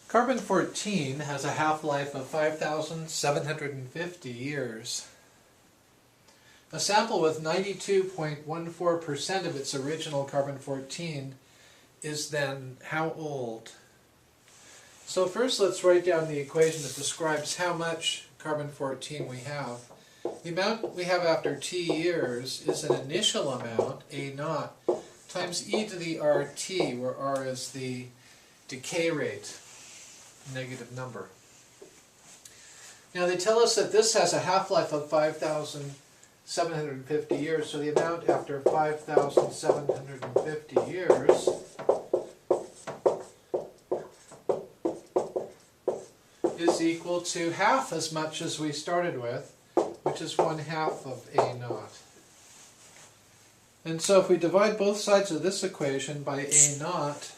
Carbon-14 has a half-life of 5,750 years. A sample with 92.14% of its original carbon-14 is then how old? So first let's write down the equation that describes how much carbon-14 we have. The amount we have after t years is an initial amount, A0, times e to the RT, where R is the decay rate, negative number. Now they tell us that this has a half-life of 5,750 years, so the amount after 5,750 years is equal to half as much as we started with, which is 1/2 of A0. And so if we divide both sides of this equation by A0,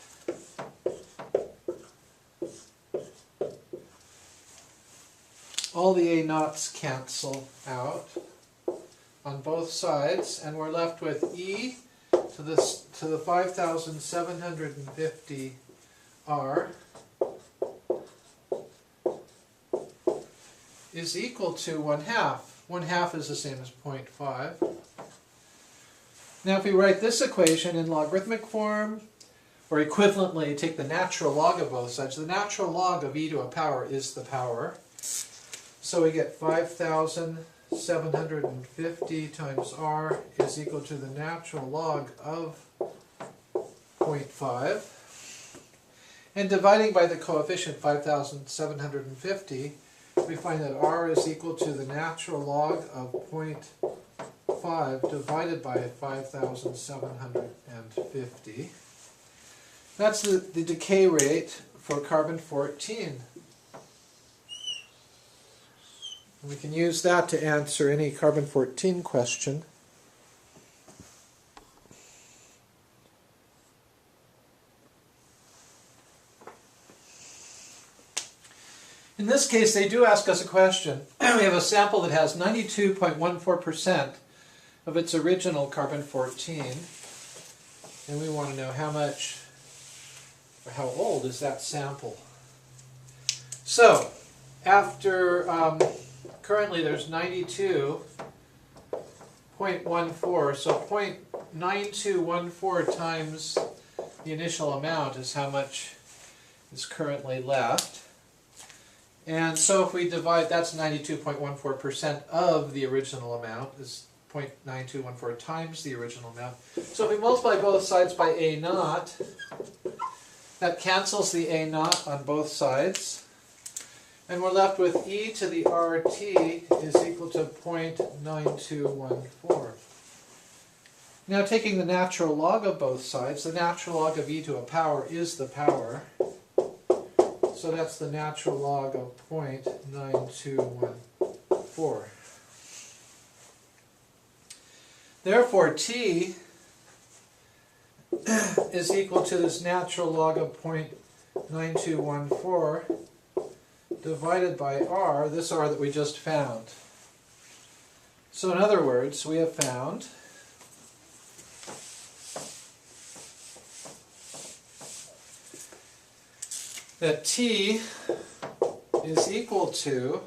all the A0's cancel out on both sides, and we're left with e to the 5,750 r is equal to 1/2. 1/2 is the same as 0.5. Now if we write this equation in logarithmic form, or equivalently take the natural log of both sides, the natural log of e to a power is the power. So we get 5,750 times r is equal to the natural log of 0.5. And dividing by the coefficient 5,750, we find that r is equal to the natural log of 0.5 divided by 5,750. That's the decay rate for carbon-14. We can use that to answer any carbon-14 question. In this case, they do ask us a question. We have a sample that has 92.14% of its original carbon-14, and we want to know how much, or how old is that sample. So, after, currently there's 92.14, so 0.9214 times the initial amount is how much is currently left. And so if we divide, that's 92.14% of the original amount, is 0.9214 times the original amount. So if we multiply both sides by A0, that cancels the A0 on both sides. And we're left with e to the RT is equal to 0.9214. Now taking the natural log of both sides, the natural log of e to a power is the power. So that's the natural log of 0.9214. Therefore, t is equal to this natural log of 0.9214 divided by r, this r that we just found. So in other words, we have found that t is equal to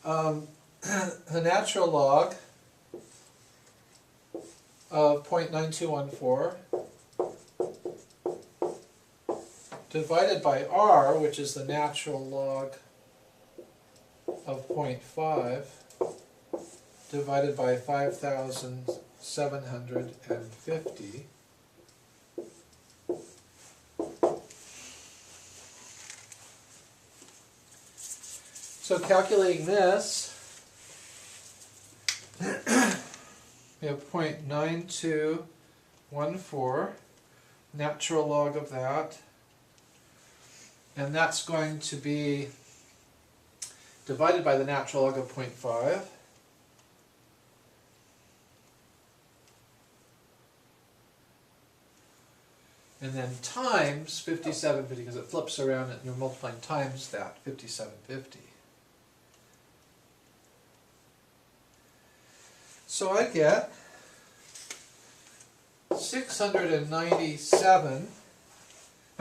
the natural log of 0.9214 divided by r, which is the natural log of 0.5 divided by 5,750. So calculating this, we have 0.9214, natural log of that, and that's going to be divided by the natural log of 0.5. And then times 5750, because it flips around and you're multiplying times that, 5750. So I get 697,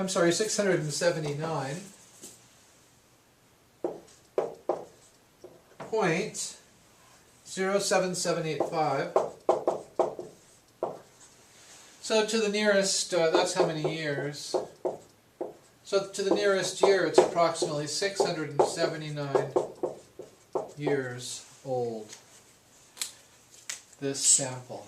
I'm sorry, 679.07785. So to the nearest, that's how many years. So to the nearest year, it's approximately 679 years old, this sample.